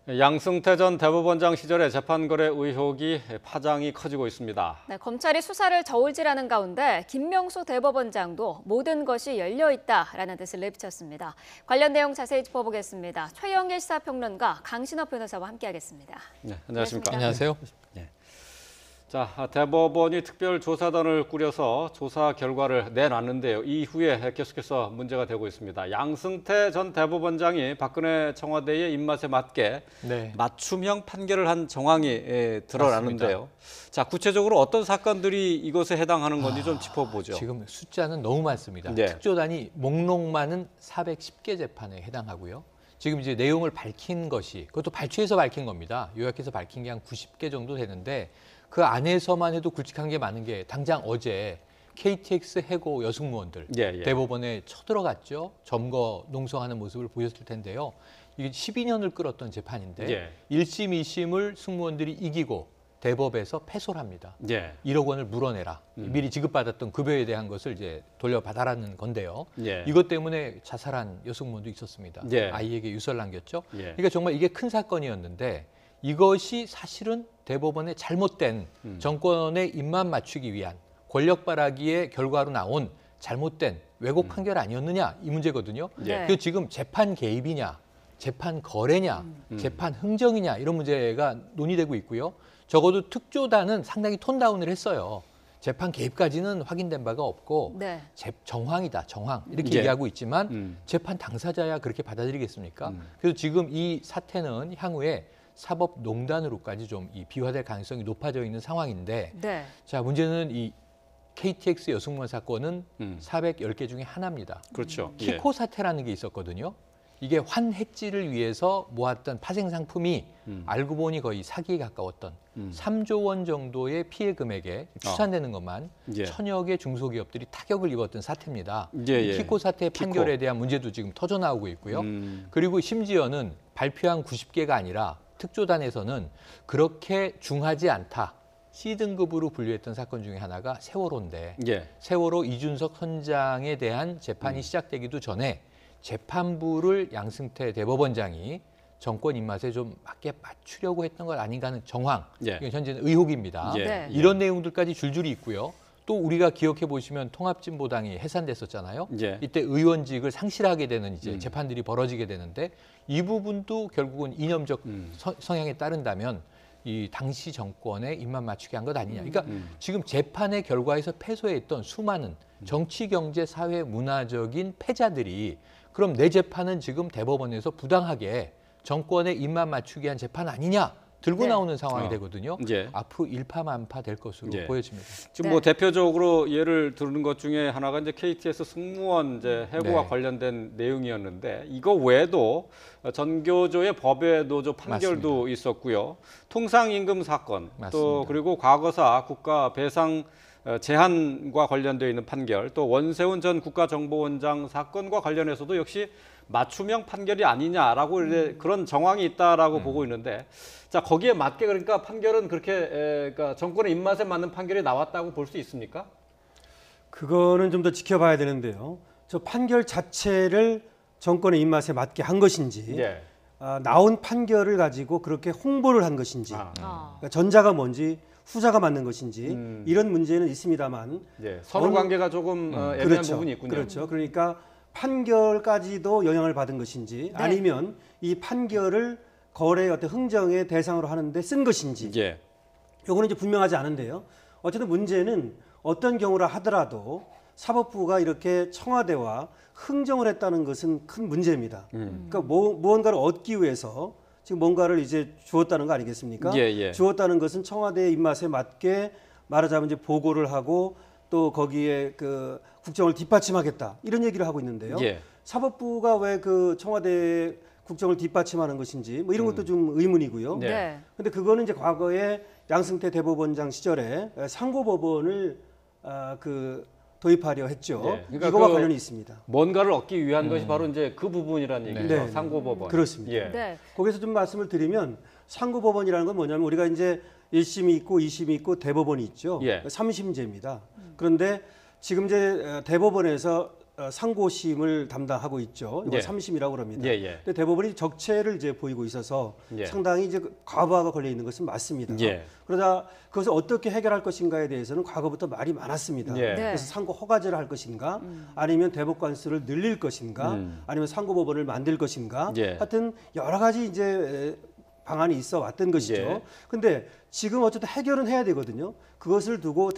양승태 전 대법원장 시절의 재판거래 의혹이 파장이 커지고 있습니다. 네, 검찰이 수사를 저울질하는 가운데 김명수 대법원장도 모든 것이 열려있다라는 뜻을 내비쳤습니다. 관련 내용 자세히 짚어보겠습니다. 최영일 시사평론가 강신업 변호사와 함께하겠습니다. 네, 안녕하십니까? 안녕하세요. 네. 자, 대법원이 특별조사단을 꾸려서 조사 결과를 내놨는데요. 이후에 계속해서 문제가 되고 있습니다. 양승태 전 대법원장이 박근혜 청와대의 입맛에 맞게 맞춤형 판결을 한 정황이 드러나는데요. 맞습니다. 자, 구체적으로 어떤 사건들이 이것에 해당하는 건지 좀 짚어보죠. 지금 숫자는 너무 많습니다. 네. 특조단이 목록만은 410개 재판에 해당하고요. 지금 이제 내용을 밝힌 것이 그것도 발췌해서 밝힌 겁니다. 요약해서 밝힌 게 한 90개 정도 되는데 그 안에서만 해도 굵직한 게 많은 게 당장 어제 KTX 해고 여승무원들 대법원에 쳐들어갔죠. 점거 농성하는 모습을 보였을 텐데요. 이게 12년을 끌었던 재판인데 1심, 2심을 승무원들이 이기고 대법에서 패소를 합니다. 1억 원을 물어내라. 미리 지급받았던 급여에 대한 것을 이제 돌려받아라는 건데요. 이것 때문에 자살한 여승무원도 있었습니다. 아이에게 유서를 남겼죠. 그러니까 정말 이게 큰 사건이었는데 이것이 사실은 대법원의 잘못된 정권의 입맛 맞추기 위한 권력 바라기의 결과로 나온 잘못된 왜곡 판결 아니었느냐 이 문제거든요. 그 지금 재판 개입이냐, 재판 거래냐, 재판 흥정이냐 이런 문제가 논의되고 있고요. 적어도 특조단은 상당히 톤다운을 했어요. 재판 개입까지는 확인된 바가 없고 정황이다, 정황 이렇게 얘기하고 있지만 재판 당사자야 그렇게 받아들이겠습니까? 그래서 지금 이 사태는 향후에 사법농단으로까지 좀 비화될 가능성이 높아져 있는 상황인데 자 문제는 이 KTX 여승무원 사건은 410개 중에 하나입니다. 그렇죠. 키코 사태라는 게 있었거든요. 이게 환해지를 위해서 모았던 파생 상품이 알고 보니 거의 사기에 가까웠던 3조 원 정도의 피해 금액에 추산되는 것만 천여 개 중소기업들이 타격을 입었던 사태입니다. 키코 사태 판결에 대한 문제도 지금 터져나오고 있고요. 그리고 심지어는 발표한 90개가 아니라 특조단에서는 그렇게 중하지 않다. C등급으로 분류했던 사건 중에 하나가 세월호인데 세월호 이준석 선장에 대한 재판이 시작되기도 전에 재판부를 양승태 대법원장이 정권 입맛에 좀 맞추려고 했던 것 아닌가 하는 정황, 이건 현재는 의혹입니다. 이런 내용들까지 줄줄이 있고요. 또 우리가 기억해 보시면 통합진보당이 해산됐었잖아요. 이때 의원직을 상실하게 되는 이제 재판들이 벌어지게 되는데 이 부분도 결국은 이념적 성향에 따른다면 이 당시 정권의 입맛 맞추게 한 것 아니냐. 그러니까 지금 재판의 결과에서 패소했던 수많은 정치, 경제, 사회, 문화적인 패자들이 그럼 내 재판은 지금 대법원에서 부당하게 정권의 입맛 맞추기 한 재판 아니냐 들고 나오는 상황이 되거든요. 앞으로 일파만파 될 것으로 보여집니다. 지금 뭐 대표적으로 예를 드는 것 중에 하나가 이제 KTX 승무원 이제 해고와 관련된 내용이었는데 이거 외에도 전교조의 법외 노조 판결도 있었고요. 통상임금 사건 또 그리고 과거사 국가 배상 제한과 관련되어 있는 판결, 또 원세훈 전 국가정보원장 사건과 관련해서도 역시 맞춤형 판결이 아니냐라고 그런 정황이 있다라고 보고 있는데, 자 거기에 맞게 그러니까 판결은 그렇게 그러니까 정권의 입맛에 맞는 판결이 나왔다고 볼 수 있습니까? 그거는 좀 더 지켜봐야 되는데요. 저 판결 자체를 정권의 입맛에 맞게 한 것인지, 나온 판결을 가지고 그렇게 홍보를 한 것인지, 그러니까 전자가 뭔지. 후자가 맞는 것인지 이런 문제는 있습니다만 서로 관계가 조금 애매한 부분이 있군요. 그렇죠. 그러니까 판결까지도 영향을 받은 것인지 아니면 이 판결을 거래 어떤 흥정의 대상으로 하는데 쓴 것인지 이거는 이제 분명하지 않은데요. 어쨌든 문제는 어떤 경우라 하더라도 사법부가 이렇게 청와대와 흥정을 했다는 것은 큰 문제입니다. 그러니까 무언가를 얻기 위해서 지금 뭔가를 이제 주었다는 거 아니겠습니까? 주었다는 것은 청와대의 입맛에 맞게 말하자면 이제 보고를 하고 또 거기에 그 국정을 뒷받침하겠다 이런 얘기를 하고 있는데요. 사법부가 왜 그 청와대 국정을 뒷받침하는 것인지 뭐 이런 것도 좀 의문이고요. 근데 그거는 이제 과거에 양승태 대법원장 시절에 상고법원을 도입하려 했죠. 그러니까 이거와 관련이 있습니다. 뭔가를 얻기 위한 것이 바로 이제 그 부분이라는 얘기죠. 상고법원. 그렇습니다. 거기서 좀 말씀을 드리면 상고법원이라는 건 뭐냐면 우리가 이제 1심이 있고 2심이 있고 대법원이 있죠. 3심제입니다. 그런데 지금 이제 대법원에서 상고심을 담당하고 있죠. 이걸 예. 3심이라고 그럽니다. 예, 예. 근데 대법원이 적체를 이제 보이고 있어서 예. 상당히 이제 과부하가 걸려 있는 것은 맞습니다. 예. 그러다 그것을 어떻게 해결할 것인가에 대해서는 과거부터 말이 많았습니다. 예. 네. 그래서 상고 허가제를 할 것인가, 아니면 대법관 수를 늘릴 것인가, 아니면 상고법원을 만들 것인가, 예. 하여튼 여러 가지 이제 방안이 있어 왔던 것이죠. 예. 근데 지금 어쨌든 해결은 해야 되거든요. 그것을 두고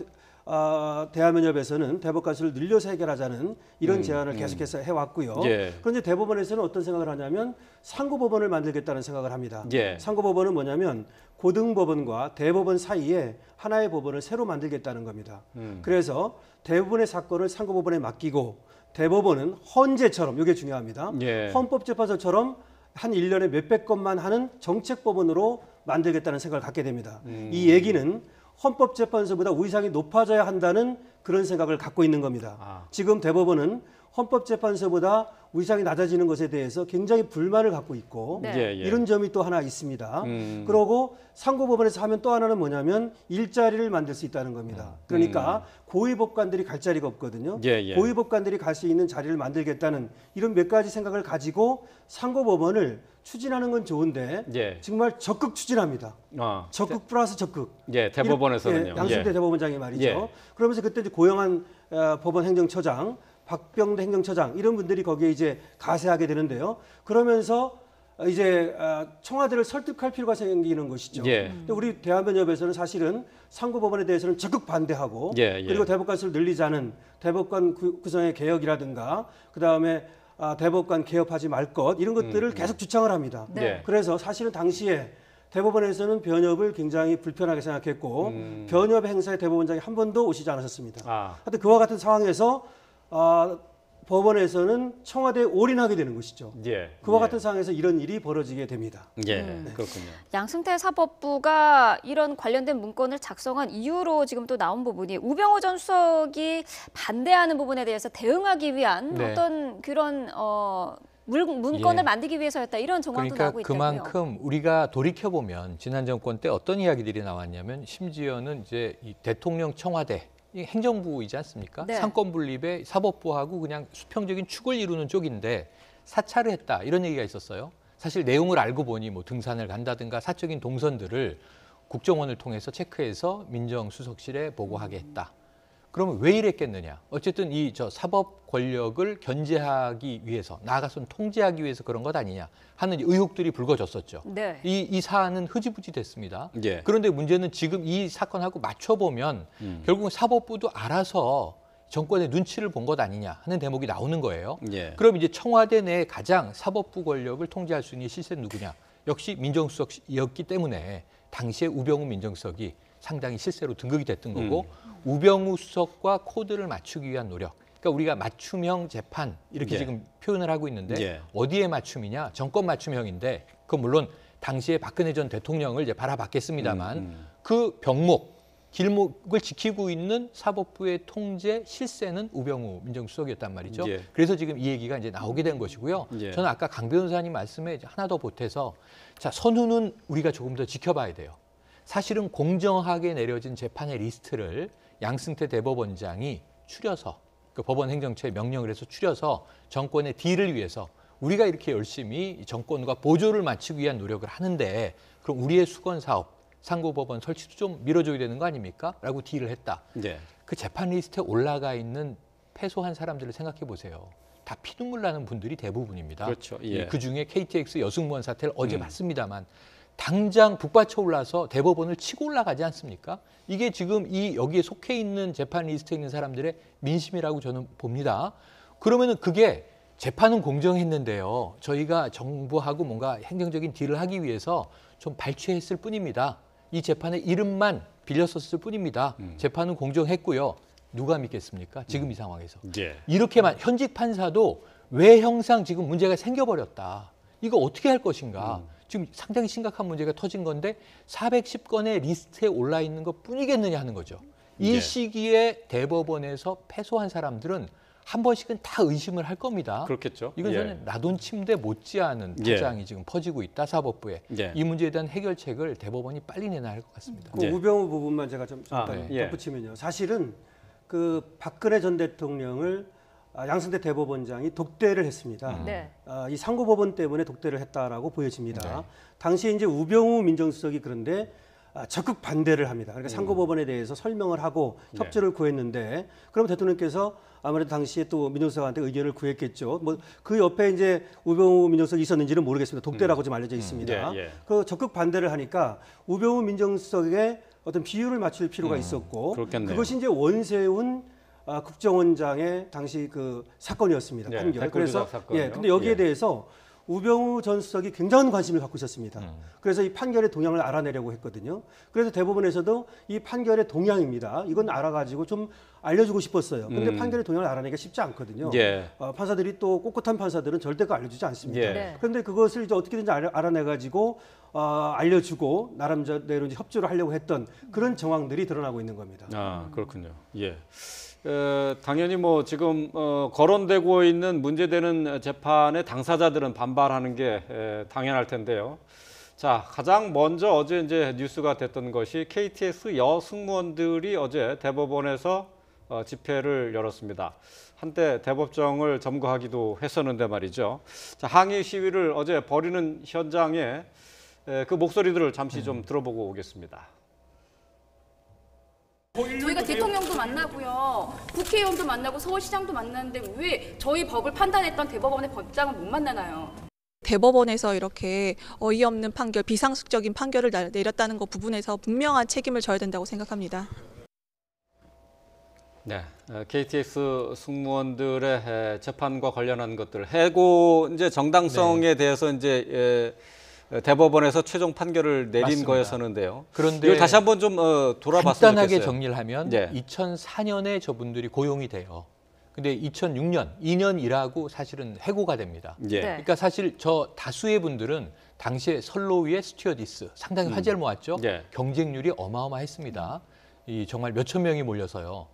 대한민협에서는 대법관 수를 늘려서 해결하자는 이런 제안을 계속해서 해왔고요. 예. 그런데 대법원에서는 어떤 생각을 하냐면 상고법원을 만들겠다는 생각을 합니다. 예. 상고법원은 뭐냐면 고등법원과 대법원 사이에 하나의 법원을 새로 만들겠다는 겁니다. 그래서 대부분의 사건을 상고법원에 맡기고 대법원은 헌재처럼, 이게 중요합니다. 예. 헌법재판소처럼 한 1년에 몇백 건만 하는 정책법원으로 만들겠다는 생각을 갖게 됩니다. 이 얘기는 헌법재판소보다 위상이 높아져야 한다는 그런 생각을 갖고 있는 겁니다. 아. 지금 대법원은 헌법재판소보다 위상이 낮아지는 것에 대해서 굉장히 불만을 갖고 있고 네. 예, 예. 이런 점이 또 하나 있습니다. 그러고 상고법원에서 하면 또 하나는 뭐냐면 일자리를 만들 수 있다는 겁니다. 그러니까 고위법관들이 갈 자리가 없거든요. 예, 예. 고위법관들이 갈 수 있는 자리를 만들겠다는 이런 몇 가지 생각을 가지고 상고법원을 추진하는 건 좋은데 예. 정말 적극 추진합니다. 적극 플러스 적극. 예, 대법원에서는요. 양승태 예. 대법원장이 말이죠. 예. 그러면서 그때 이제 고영한 법원 행정처장, 박병대 행정처장 이런 분들이 거기에 이제 가세하게 되는데요. 그러면서 이제 청와대를 설득할 필요가 생기는 것이죠. 예. 근데 우리 대한변협에서는 사실은 상고법원에 대해서는 적극 반대하고 예, 예. 그리고 대법관 수를 늘리자는 대법관 구성의 개혁이라든가 그다음에 대법관 개업하지 말 것 이런 것들을 계속 주창을 합니다. 네. 그래서 사실은 당시에 대법원에서는 변협을 굉장히 불편하게 생각했고 변협 행사에 대법원장이 한 번도 오시지 않으셨습니다. 하여튼 그와 같은 상황에서 법원에서는 청와대에 올인하게 되는 것이죠. 예. 그와 예. 같은 상황에서 이런 일이 벌어지게 됩니다. 예, 그렇군요. 양승태 사법부가 이런 관련된 문건을 작성한 이유로 지금 또 나온 부분이 우병우 전 수석이 반대하는 부분에 대해서 대응하기 위한 네. 어떤 그런 문건을 예. 만들기 위해서였다 이런 정황도 그러니까 나오고 있다고요. 그만큼 우리가 돌이켜 보면 지난 정권 때 어떤 이야기들이 나왔냐면 심지어는 이제 이 대통령 청와대 이 행정부이지 않습니까? 네. 상권 분립에 사법부하고 그냥 수평적인 축을 이루는 쪽인데 사찰을 했다 이런 얘기가 있었어요. 사실 내용을 알고 보니 뭐 등산을 간다든가 사적인 동선들을 국정원을 통해서 체크해서 민정수석실에 보고하게 했다. 그러면 왜 이랬겠느냐? 어쨌든 이 사법 권력을 견제하기 위해서 나아가서는 통제하기 위해서 그런 것 아니냐 하는 의혹들이 불거졌었죠. 네. 이 사안은 흐지부지 됐습니다. 예. 그런데 문제는 지금 이 사건하고 맞춰보면 결국은 사법부도 알아서 정권의 눈치를 본 것 아니냐 하는 대목이 나오는 거예요. 예. 그럼 이제 청와대 내 가장 사법부 권력을 통제할 수 있는 실세는 누구냐? 역시 민정수석이었기 때문에 당시에 우병우 민정수석이 상당히 실세로 등극이 됐던 거고 우병우 수석과 코드를 맞추기 위한 노력. 그러니까 우리가 맞춤형 재판 이렇게 예. 지금 표현을 하고 있는데 예. 어디에 맞춤이냐? 정권 맞춤형인데 그건 물론 당시에 박근혜 전 대통령을 이제 바라봤겠습니다만 그 병목, 길목을 지키고 있는 사법부의 통제 실세는 우병우 민정수석이었단 말이죠. 예. 그래서 지금 이 얘기가 이제 나오게 된 것이고요. 예. 저는 아까 강 변호사님 말씀에 이제 하나 더 보태서 자, 선우는 우리가 조금 더 지켜봐야 돼요. 사실은 공정하게 내려진 재판의 리스트를 양승태 대법원장이 추려서 그 법원 행정처에 명령을 해서 추려서 정권의 딜을 위해서 우리가 이렇게 열심히 정권과 보조를 맞추기 위한 노력을 하는데 그럼 우리의 수건 사업, 상고법원 설치도 좀 밀어줘야 되는 거 아닙니까? 라고 딜을 했다. 예. 그 재판 리스트에 올라가 있는 패소한 사람들을 생각해 보세요. 다 피눈물 나는 분들이 대부분입니다. 그렇죠. 예. 그중에 KTX 여승무원 사태를 어제 봤습니다만 당장 북받쳐 올라서 대법원을 치고 올라가지 않습니까? 이게 지금 여기에 속해 있는 재판 리스트에 있는 사람들의 민심이라고 저는 봅니다. 그러면은 그게 재판은 공정했는데요. 저희가 정부하고 뭔가 행정적인 딜을 하기 위해서 좀 발췌했을 뿐입니다. 이 재판의 이름만 빌렸었을 뿐입니다. 재판은 공정했고요. 누가 믿겠습니까? 지금 이 상황에서. 예. 이렇게만 현직 판사도 외형상 지금 문제가 생겨버렸다. 이거 어떻게 할 것인가. 지금 상당히 심각한 문제가 터진 건데 410건의 리스트에 올라 있는 것 뿐이겠느냐 하는 거죠. 이 예. 시기에 대법원에서 패소한 사람들은 한 번씩은 다 의심을 할 겁니다. 그렇겠죠. 이건 예. 저는 나돈 침대 못지않은 예. 파장이 지금 퍼지고 있다, 사법부에. 예. 이 문제에 대한 해결책을 대법원이 빨리 내놔야 할 것 같습니다. 그 예. 우병우 부분만 제가 좀 잠깐 네. 예. 덧붙이면요. 사실은 그 박근혜 전 대통령을 양승태 대법원장이 독대를 했습니다. 네. 이 상고법원 때문에 독대를 했다라고 보여집니다. 네. 당시에 이제 우병우 민정수석이 그런데 적극 반대를 합니다. 그러니까 상고법원에 대해서 설명을 하고 협조를 구했는데, 그럼 대통령께서 아무래도 당시에 또 민정수석한테 의견을 구했겠죠. 뭐 그 옆에 이제 우병우 민정수석이 있었는지는 모르겠습니다. 독대라고 좀 알려져 있습니다. 그 적극 반대를 하니까 우병우 민정수석의 어떤 비율을 맞출 필요가 있었고, 그렇겠네요. 그것이 이제 원세훈 국정원장의 당시 그 사건이었습니다. 네, 판결. 댓글 조작 사건이요. 근데 여기에 예. 대해서 우병우 전 수석이 굉장한 관심을 갖고 있었습니다. 그래서 이 판결의 동향을 알아내려고 했거든요. 그래서 대법원에서도 이 판결의 동향입니다. 이건 알아가지고 좀 알려주고 싶었어요. 근데 판결의 동향을 알아내기가 쉽지 않거든요. 예. 판사들이 또 꼿꼿한 판사들은 절대 그거 알려주지 않습니다. 예. 네. 그런데 그것을 이제 어떻게든지 알아내가지고 알려주고 나름대로 이제 협조를 하려고 했던 그런 정황들이 드러나고 있는 겁니다. 아, 그렇군요. 예. 당연히 뭐 지금 거론되고 있는 문제되는 재판의 당사자들은 반발하는 게 당연할 텐데요. 자, 가장 먼저 어제 이제 뉴스가 됐던 것이 KTX 여승무원들이 어제 대법원에서 집회를 열었습니다. 한때 대법정을 점거하기도 했었는데 말이죠. 자, 항의 시위를 어제 벌이는 현장에 그 목소리들을 잠시 좀 들어보고 오겠습니다. 저희가 대통령도 만나고요, 국회의원도 만나고 서울시장도 만났는데 왜 저희 법을 판단했던 대법원의 법장은 못 만나나요? 대법원에서 이렇게 어이없는 판결, 비상식적인 판결을 내렸다는 것 부분에서 분명한 책임을 져야 된다고 생각합니다. 네, KTX 승무원들의 재판과 관련한 것들, 해고 이제 정당성에 대해서 이제 대법원에서 최종 판결을 내린 맞습니다. 거였었는데요. 그런데 이걸 다시 한번 좀 돌아봤으면 간단하게 좋겠어요. 정리를 하면 예. 2004년에 저분들이 고용이 돼요. 근데 2006년, 2년 일하고 사실은 해고가 됩니다. 예. 네. 그러니까 사실 저 다수의 분들은 당시에 선로위의 스튜어디스 상당히 화제를 모았죠. 예. 경쟁률이 어마어마했습니다. 이 정말 몇천 명이 몰려서요.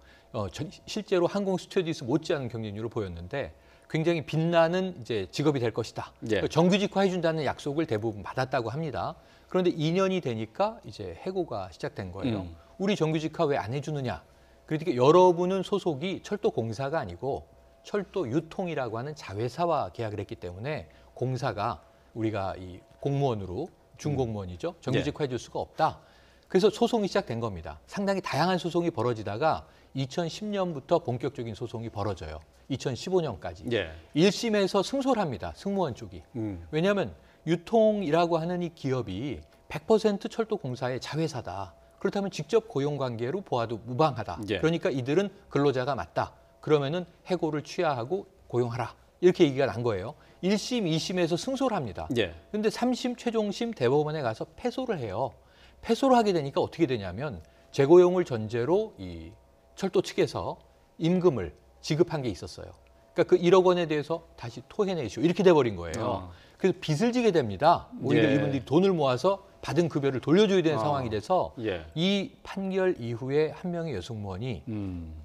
실제로 항공 스튜어디스 못지않은 경쟁률을 보였는데 굉장히 빛나는 이제 직업이 될 것이다. 예. 정규직화 해준다는 약속을 대부분 받았다고 합니다. 그런데 2년이 되니까 이제 해고가 시작된 거예요. 우리 정규직화 왜 안 해주느냐? 그러니까 여러분은 소속이 철도공사가 아니고 철도 유통이라고 하는 자회사와 계약을 했기 때문에 공사가 우리가 이 공무원으로 준공무원이죠. 정규직화 해줄 수가 없다. 그래서 소송이 시작된 겁니다. 상당히 다양한 소송이 벌어지다가 2010년부터 본격적인 소송이 벌어져요. 2015년까지. 예. 1심에서 승소를 합니다. 승무원 쪽이. 왜냐하면 유통이라고 하는 이 기업이 100% 철도공사의 자회사다. 그렇다면 직접 고용관계로 보아도 무방하다. 예. 그러니까 이들은 근로자가 맞다. 그러면은 해고를 취하하고 고용하라. 이렇게 얘기가 난 거예요. 1심, 2심에서 승소를 합니다. 예. 그런데 3심, 최종심 대법원에 가서 패소를 해요. 패소를 하게 되니까 어떻게 되냐면 재고용을 전제로 이 철도 측에서 임금을 지급한 게 있었어요. 그러니까 그 1억 원에 대해서 다시 토해내시오. 이렇게 돼버린 거예요. 그래서 빚을 지게 됩니다. 오히려 예. 이분들이 돈을 모아서 받은 급여를 돌려줘야 되는 상황이 돼서 예. 이 판결 이후에 한 명의 여승무원이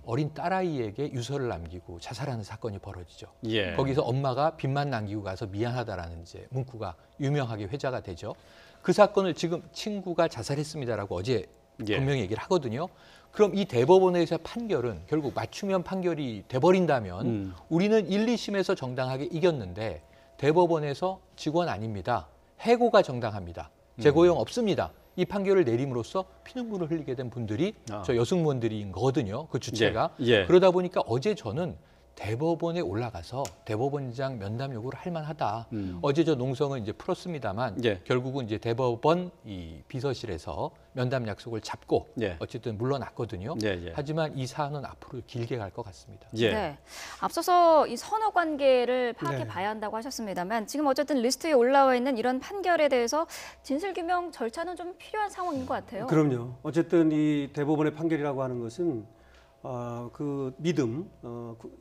어린 딸아이에게 유서를 남기고 자살하는 사건이 벌어지죠. 예. 거기서 엄마가 빚만 남기고 가서 미안하다라는 이제 문구가 유명하게 회자가 되죠. 그 사건을 지금 친구가 자살했습니다라고 어제 예. 분명히 얘기를 하거든요. 그럼 이 대법원에서의 판결은 결국 맞춤형 판결이 돼버린다면 우리는 1, 2심에서 정당하게 이겼는데 대법원에서 직원 아닙니다. 해고가 정당합니다. 재고용 없습니다. 이 판결을 내림으로써 피눈물을 흘리게 된 분들이 저 여승무원들인 거거든요. 그 주체가. 예. 예. 그러다 보니까 어제 저는 대법원에 올라가서 대법원장 면담 요구를 할 만하다. 어제 저 농성은 이제 풀었습니다만 예. 결국은 이제 대법원 이 비서실에서 면담 약속을 잡고 예. 어쨌든 물러났거든요. 예, 예. 하지만 이 사안은 앞으로 길게 갈 것 같습니다. 예. 네. 앞서서 이 선후 관계를 파악해 봐야 한다고 하셨습니다만 지금 어쨌든 리스트에 올라와 있는 이런 판결에 대해서 진실 규명 절차는 좀 필요한 상황인 것 같아요. 그럼요. 어쨌든 이 대법원의 판결이라고 하는 것은 그 믿음,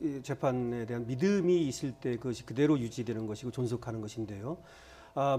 이 재판에 대한 믿음이 있을 때 그것이 그대로 유지되는 것이고 존속하는 것인데요.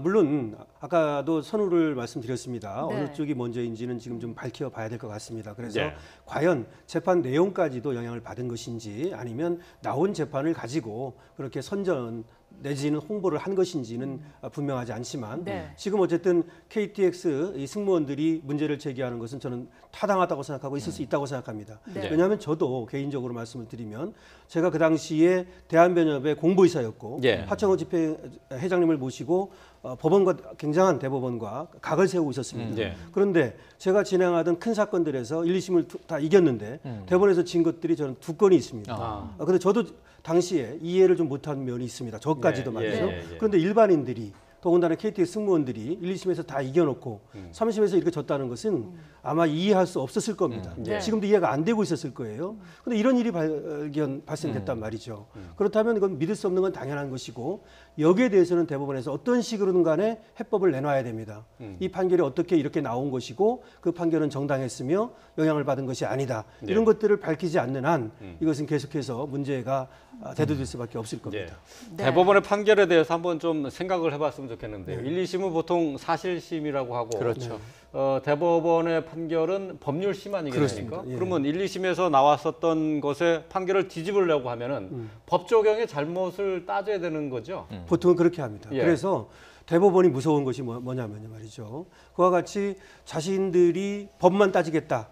물론 아까도 선후를 말씀드렸습니다. 네. 어느 쪽이 먼저인지는 지금 좀 밝혀봐야 될 것 같습니다. 그래서 예. 과연 재판 내용까지도 영향을 받은 것인지 아니면 나온 재판을 가지고 그렇게 선전을 내지는 홍보를 한 것인지는 분명하지 않지만 네. 지금 어쨌든 KTX 이 승무원들이 문제를 제기하는 것은 저는 타당하다고 생각하고 있을 수 있다고 생각합니다. 네. 왜냐하면 저도 개인적으로 말씀을 드리면 제가 그 당시에 대한변협의 공보이사였고 예. 하청호 집회 회장님을 모시고 법원과 굉장한 대법원과 각을 세우고 있었습니다. 예. 그런데 제가 진행하던 큰 사건들에서 1, 2심을 다 이겼는데 대법원에서 진 것들이 저는 2건이 있습니다. 그런데 저도 당시에 이해를 좀 못한 면이 있습니다. 저까지도 예, 말이죠. 예, 예. 그런데 일반인들이 더군다나 KTX 승무원들이 1, 2심에서 다 이겨놓고 3심에서 이렇게 졌다는 것은 아마 이해할 수 없었을 겁니다. 네. 지금도 이해가 안 되고 있었을 거예요. 그런데 이런 일이 발생됐단 말이죠. 그렇다면 이건 믿을 수 없는 건 당연한 것이고 여기에 대해서는 대법원에서 어떤 식으로든 간에 해법을 내놔야 됩니다. 이 판결이 어떻게 이렇게 나온 것이고 그 판결은 정당했으며 영향을 받은 것이 아니다. 이런 것들을 밝히지 않는 한 이것은 계속해서 문제가 대두될 수밖에 없을 겁니다. 네. 대법원의 판결에 대해서 한번 좀 생각을 해봤으면 좋겠는데요. 1, 2심은 보통 사실심이라고 하고 그렇죠. 대법원의 판결은 법률심 아니겠습니까? 그렇습니다. 예. 그러면 1, 2심에서 나왔었던 것에 판결을 뒤집으려고 하면은 법 적용의 잘못을 따져야 되는 거죠. 보통은 그렇게 합니다. 예. 그래서 대법원이 무서운 것이 뭐냐면요 말이죠. 그와 같이 자신들이 법만 따지겠다.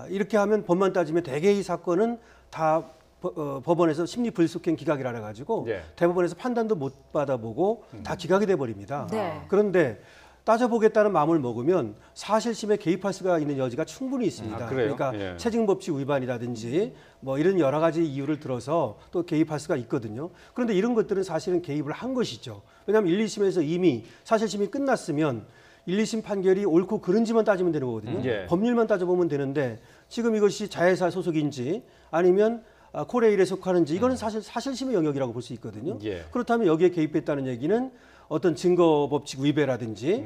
이렇게 하면 법만 따지면 대개 이 사건은 다 법원에서 심리 불속행 기각이라 해가지고 예. 대법원에서 판단도 못 받아보고 다 기각이 돼버립니다. 네. 그런데 따져보겠다는 마음을 먹으면 사실심에 개입할 수가 있는 여지가 충분히 있습니다. 아, 그래요? 그러니까 예. 채증법칙 위반이라든지 뭐 이런 여러 가지 이유를 들어서 또 개입할 수가 있거든요. 그런데 이런 것들은 사실은 개입을 한 것이죠. 왜냐하면 1, 2심에서 이미 사실심이 끝났으면 1, 2심 판결이 옳고 그른지만 따지면 되는 거거든요. 예. 법률만 따져보면 되는데 지금 이것이 자회사 소속인지 아니면 코레일에 속하는지 이거는 사실 사실심의 영역이라고 볼 수 있거든요. 예. 그렇다면 여기에 개입했다는 얘기는 어떤 증거 법칙 위배라든지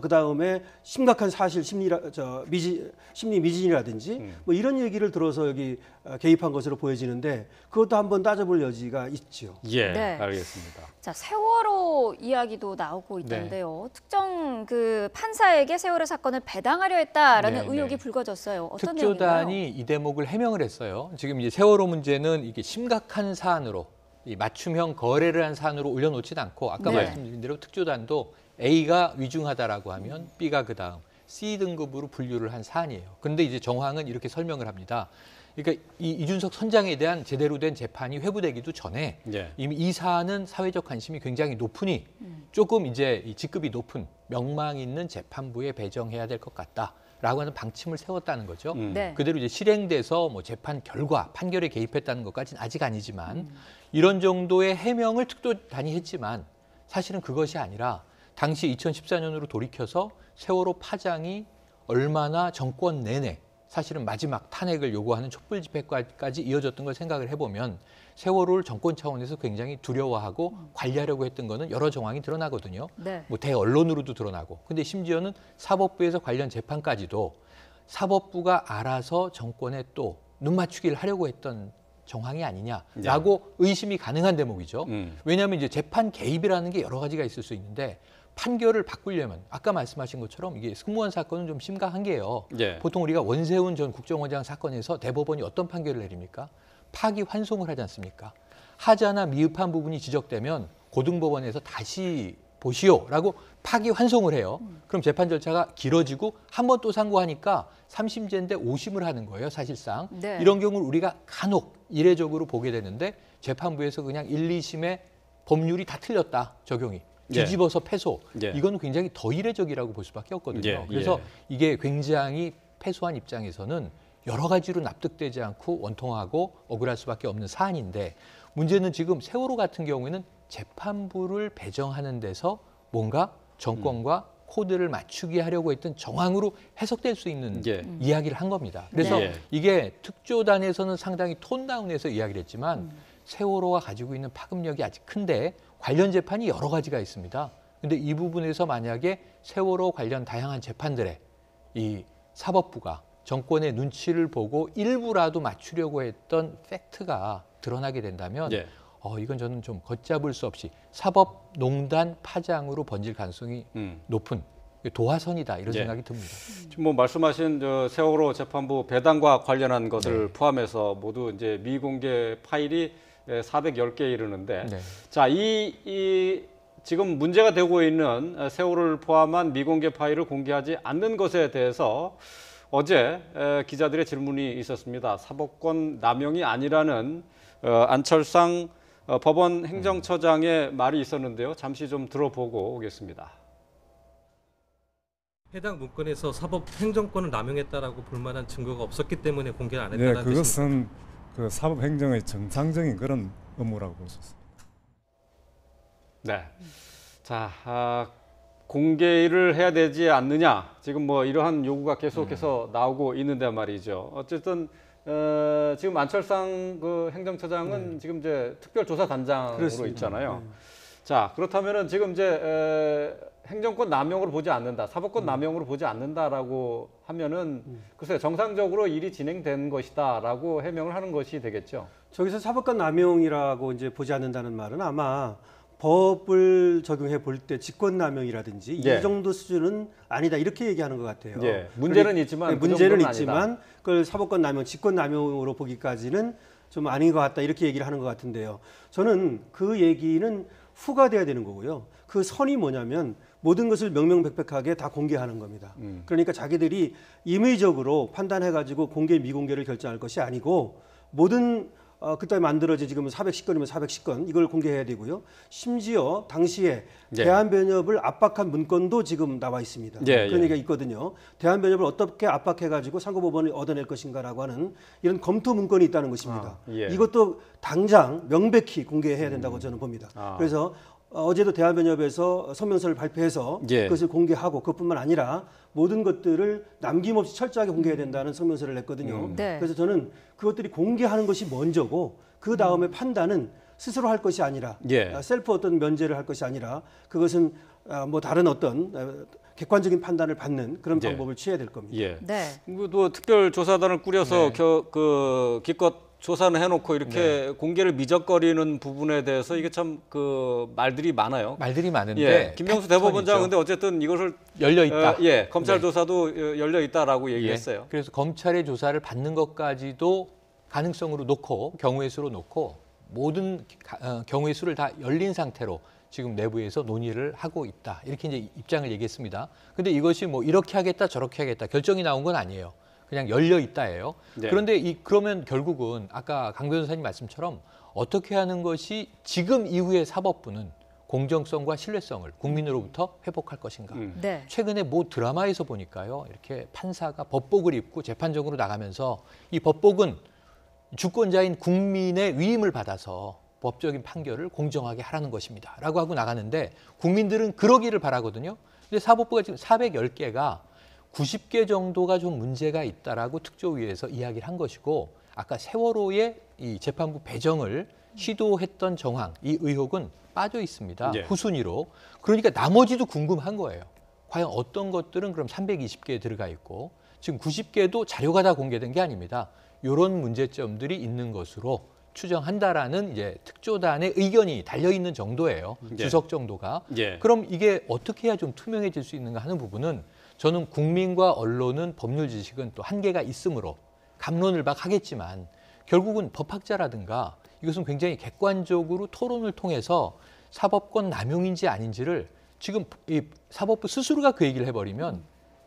그 다음에 심각한 사실 심리 미진이라든지 뭐 이런 얘기를 들어서 여기 개입한 것으로 보여지는데 그것도 한번 따져볼 여지가 있죠. 예, 네. 알겠습니다. 자, 세월호 이야기도 나오고 있던데요. 특정 그 판사에게 세월호 사건을 배당하려 했다라는 네, 의혹이 네. 불거졌어요. 어떤 내용인가요? 특조단이 이 대목을 해명을 했어요. 지금 이제 세월호 문제는 이게 심각한 사안으로 이 맞춤형 거래를 한 사안으로 올려놓지는 않고 아까 네. 말씀드린 대로 특조단도 A가 위중하다라고 하면 B가 그 다음 C 등급으로 분류를 한 사안이에요. 그런데 이제 정황은 이렇게 설명을 합니다. 그러니까 이 이준석 선장에 대한 제대로 된 재판이 회부되기도 전에 예. 이미 이 사안은 사회적 관심이 굉장히 높으니 조금 이제 이 직급이 높은 명망 있는 재판부에 배정해야 될 것 같다라고 하는 방침을 세웠다는 거죠. 네. 그대로 이제 실행돼서 뭐 재판 결과 판결에 개입했다는 것까지는 아직 아니지만 이런 정도의 해명을 특조단이 했지만 사실은 그것이 아니라 당시 2014년으로 돌이켜서 세월호 파장이 얼마나 정권 내내 사실은 마지막 탄핵을 요구하는 촛불 집회까지 이어졌던 걸 생각을 해보면 세월호를 정권 차원에서 굉장히 두려워하고 관리하려고 했던 거는 여러 정황이 드러나거든요. 네. 뭐 대언론으로도 드러나고. 근데 심지어는 사법부에서 관련 재판까지도 사법부가 알아서 정권에 또 눈맞추기를 하려고 했던 정황이 아니냐라고 의심이 가능한 대목이죠. 왜냐하면 이제 재판 개입이라는 게 여러 가지가 있을 수 있는데 판결을 바꾸려면 아까 말씀하신 것처럼 이게 승무원 사건은 좀 심각한 게요. 예. 보통 우리가 원세훈 전 국정원장 사건에서 대법원이 어떤 판결을 내립니까? 파기환송을 하지 않습니까? 하자나 미흡한 부분이 지적되면 고등법원에서 다시 보시오라고 파기환송을 해요. 그럼 재판 절차가 길어지고 한 번 또 상고하니까 3심제인데 5심을 하는 거예요, 사실상. 네. 이런 경우를 우리가 간혹 이례적으로 보게 되는데 재판부에서 그냥 1, 2심의 법률이 다 틀렸다, 적용이. 예. 뒤집어서 패소. 예. 이건 굉장히 더 이례적이라고 볼 수밖에 없거든요. 예, 그래서 예. 이게 굉장히 패소한 입장에서는 여러 가지로 납득되지 않고 원통하고 억울할 수밖에 없는 사안인데 문제는 지금 세월호 같은 경우에는 재판부를 배정하는 데서 뭔가 정권과 코드를 맞추게 하려고 했던 정황으로 해석될 수 있는 예. 이야기를 한 겁니다. 그래서 네. 이게 특조단에서는 상당히 톤다운해서 이야기를 했지만 세월호가 가지고 있는 파급력이 아직 큰데 관련 재판이 여러 가지가 있습니다. 근데 이 부분에서 만약에 세월호 관련 다양한 재판들에 이 사법부가 정권의 눈치를 보고 일부라도 맞추려고 했던 팩트가 드러나게 된다면 예. 이건 저는 좀 걷잡을 수 없이 사법농단 파장으로 번질 가능성이 높은 도화선이다 이런 예. 생각이 듭니다. 지금 뭐 말씀하신 세월호 재판부 배당과 관련한 것을 포함해서 모두 이제 미공개 파일이 410개에 이르는데 네. 자, 이 지금 문제가 되고 있는 세월호를 포함한 미공개 파일을 공개하지 않는 것에 대해서 어제 기자들의 질문이 있었습니다. 사법권 남용이 아니라는 안철상 법원 행정처장의 말이 있었는데요. 잠시 좀 들어보고 오겠습니다. 해당 문건에서 사법 행정권을 남용했다라고 볼 만한 증거가 없었기 때문에 공개를 안 네, 했다는 뜻입니다. 그것은 그 사법 행정의 정상적인 그런 업무라고 볼 수 있습니다. 네. 자, 공개를 해야 되지 않느냐. 지금 뭐 이러한 요구가 계속해서 나오고 있는데 말이죠. 어쨌든 지금 안철상 그 행정처장은 지금 이제 특별조사단장으로 그렇습니다. 있잖아요. 자, 그렇다면은 지금 이제 행정권 남용으로 보지 않는다, 사법권 남용으로 보지 않는다라고 하면은 글쎄 정상적으로 일이 진행된 것이다라고 해명을 하는 것이 되겠죠. 저기서 사법권 남용이라고 이제 보지 않는다는 말은 아마 법을 적용해 볼 때 직권남용이라든지 예. 이 정도 수준은 아니다 이렇게 얘기하는 것 같아요. 예. 문제는 있지만 그 문제는 정도는 있지만 아니다. 그걸 사법권 남용, 직권남용으로 보기까지는 좀 아닌 것 같다 이렇게 얘기를 하는 것 같은데요. 저는 그 얘기는 후가 돼야 되는 거고요. 그 선이 뭐냐면 모든 것을 명명백백하게 다 공개하는 겁니다. 그러니까 자기들이 임의적으로 판단해가지고 공개 미공개를 결정할 것이 아니고 모든 그때 만들어진 지금 410건이면 410건 이걸 공개해야 되고요. 심지어 당시에 예. 대한변협을 압박한 문건도 지금 나와 있습니다. 예, 그런 예. 얘기가 있거든요. 대한변협을 어떻게 압박해가지고 상고법원을 얻어낼 것인가라고 하는 이런 검토 문건이 있다는 것입니다. 예. 이것도 당장 명백히 공개해야 된다고 저는 봅니다. 그래서 어제도 대한변협에서 성명서를 발표해서 예. 그것을 공개하고 그것뿐만 아니라 모든 것들을 남김없이 철저하게 공개해야 된다는 성명서를 냈거든요. 네. 그래서 저는 그것들이 공개하는 것이 먼저고 그 다음에 판단은 스스로 할 것이 아니라 예. 셀프 어떤 면제를 할 것이 아니라 그것은 뭐 다른 어떤 객관적인 판단을 받는 그런 예. 방법을 취해야 될 겁니다. 예. 네. 또 특별조사단을 꾸려서 네. 기껏 조사는 해놓고 이렇게 공개를 미적거리는 부분에 대해서 이게 참 그 말들이 많아요. 말들이 많은데 예, 김명수 대법원장 패턴이죠. 근데 어쨌든 이것을 열려 있다. 검찰 네. 조사도 열려 있다라고 얘기했어요. 예. 그래서 검찰의 조사를 받는 것까지도 가능성으로 놓고 경우의 수로 놓고 모든 경우의 수를 다 열린 상태로 지금 내부에서 논의를 하고 있다. 이렇게 이제 입장을 얘기했습니다. 근데 이것이 뭐 이렇게 하겠다 저렇게 하겠다 결정이 나온 건 아니에요. 그냥 열려 있다예요. 네. 그런데 그러면 결국은 아까 강 변호사님 말씀처럼 어떻게 하는 것이 지금 이후의 사법부는 공정성과 신뢰성을 국민으로부터 회복할 것인가. 네. 최근에 뭐 드라마에서 보니까요. 이렇게 판사가 법복을 입고 재판정으로 나가면서 이 법복은 주권자인 국민의 위임을 받아서 법적인 판결을 공정하게 하라는 것입니다. 라고 하고 나가는데 국민들은 그러기를 바라거든요. 근데 사법부가 지금 410개가 90개 정도가 좀 문제가 있다라고 특조위에서 이야기를 한 것이고 아까 세월호의 이 재판부 배정을 시도했던 정황, 이 의혹은 빠져 있습니다. 예. 후순위로. 그러니까 나머지도 궁금한 거예요. 과연 어떤 것들은 그럼 320개에 들어가 있고 지금 90개도 자료가 다 공개된 게 아닙니다. 이런 문제점들이 있는 것으로 추정한다라는 이제 특조단의 의견이 달려 있는 정도예요. 예. 주석 정도가. 예. 그럼 이게 어떻게 해야 좀 투명해질 수 있는가 하는 부분은 저는 국민과 언론은 법률 지식은 또 한계가 있으므로 갑론을 박 하겠지만 결국은 법학자라든가 이것은 굉장히 객관적으로 토론을 통해서 사법권 남용인지 아닌지를 지금 이 사법부 스스로가 그 얘기를 해버리면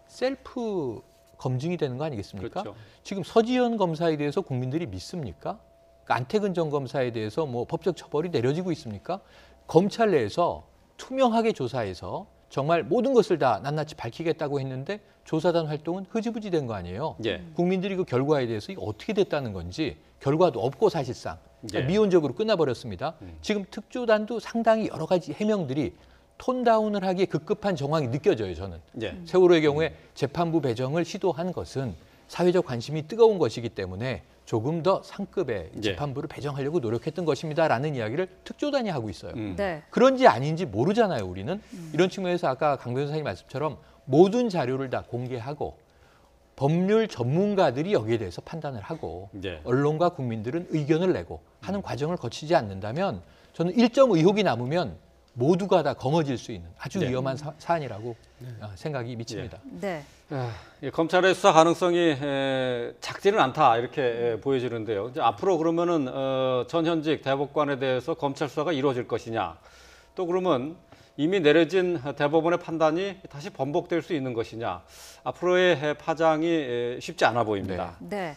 셀프 검증이 되는 거 아니겠습니까? 그렇죠. 지금 서지현 검사에 대해서 국민들이 믿습니까? 그러니까 안태근 전 검사에 대해서 뭐 법적 처벌이 내려지고 있습니까? 검찰 내에서 투명하게 조사해서 정말 모든 것을 다 낱낱이 밝히겠다고 했는데 조사단 활동은 흐지부지 된 거 아니에요. 예. 국민들이 그 결과에 대해서 이게 어떻게 됐다는 건지 결과도 없고 사실상 그러니까 예. 미온적으로 끝나버렸습니다. 지금 특조단도 상당히 여러 가지 해명들이 톤다운을 하기에 급급한 정황이 느껴져요. 저는. 예. 세월호의 경우에 재판부 배정을 시도한 것은 사회적 관심이 뜨거운 것이기 때문에 조금 더 상급의 예. 재판부를 배정하려고 노력했던 것입니다라는 이야기를 특조단이 하고 있어요. 네. 그런지 아닌지 모르잖아요, 우리는. 이런 측면에서 아까 강 변호사님 말씀처럼 모든 자료를 다 공개하고 법률 전문가들이 여기에 대해서 판단을 하고 예. 언론과 국민들은 의견을 내고 하는 과정을 거치지 않는다면 저는 일정 의혹이 남으면 모두가 다 거머쥘 수 있는 아주 네. 위험한 사안이라고 생각이 미칩니다. 네. 검찰의 수사 가능성이 작지는 않다 이렇게 보여지는데요. 이제 앞으로 그러면은 전현직 대법관에 대해서 검찰 수사가 이루어질 것이냐, 또 그러면 이미 내려진 대법원의 판단이 다시 번복될 수 있는 것이냐, 앞으로의 파장이 쉽지 않아 보입니다. 네.